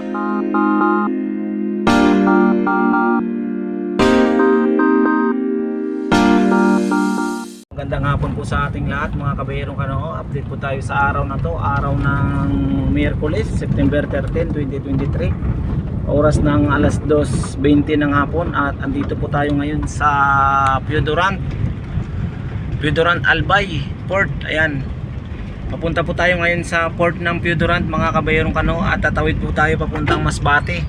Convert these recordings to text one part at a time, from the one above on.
Magandang hapon po sa ating lahat mga kabayerong kano. Update po tayo sa araw na to, araw ng Miyerkules, September 13, 2023. Oras ng alas 2:20 ng hapon at andito po tayo ngayon sa Piodorant Albay Port. Ayan. Papunta po tayo ngayon sa port ng Piodorant mga kabayerong kano at tatawid po tayo papuntang Masbate.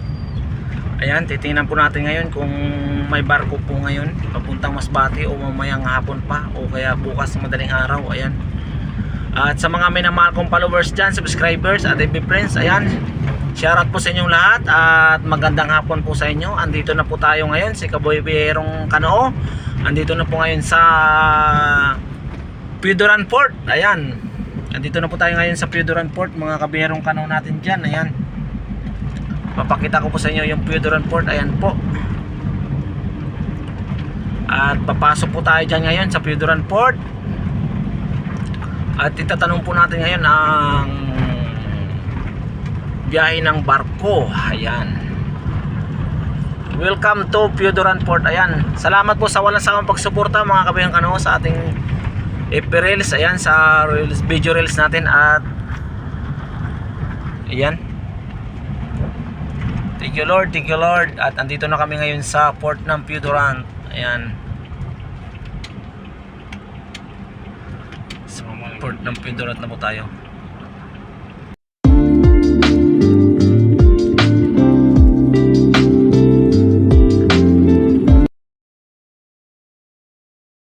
Ayan, titingnan po natin ngayon kung may barko po ngayon papuntang Masbate o mamayang hapon pa o kaya bukas madaling araw. Ayan. At sa mga minamahal kong followers dyan, subscribers at FB friends, ayan, shoutout po sa inyong lahat at magandang hapon po sa inyo. Andito na po tayo ngayon si Kaboy Biyerong Kanoo. Andito na po ngayon sa Piodorant Port. Ayan. Andito na po tayo ngayon sa Piodorant Port mga kabiyerong Kanoo natin dyan. Ayan. Papakita ko po sa inyo yung Piodorant Port. Ayan po. At papasok po tayo dyan ngayon sa Piodorant Port. At itatanong po natin ngayon ang biyahe ng barko. Ayan. Welcome to Piodorant Port. Ayan. Salamat po sa walang sawang pagsuporta mga kabiyerong Kanoo sa ating FB Reels. Ayan, sa video reels natin. At ayan. Thank you Lord, thank you Lord. At andito na kami ngayon sa port ng Piodorant. Ayan. Sa port ng Piodorant na po tayo.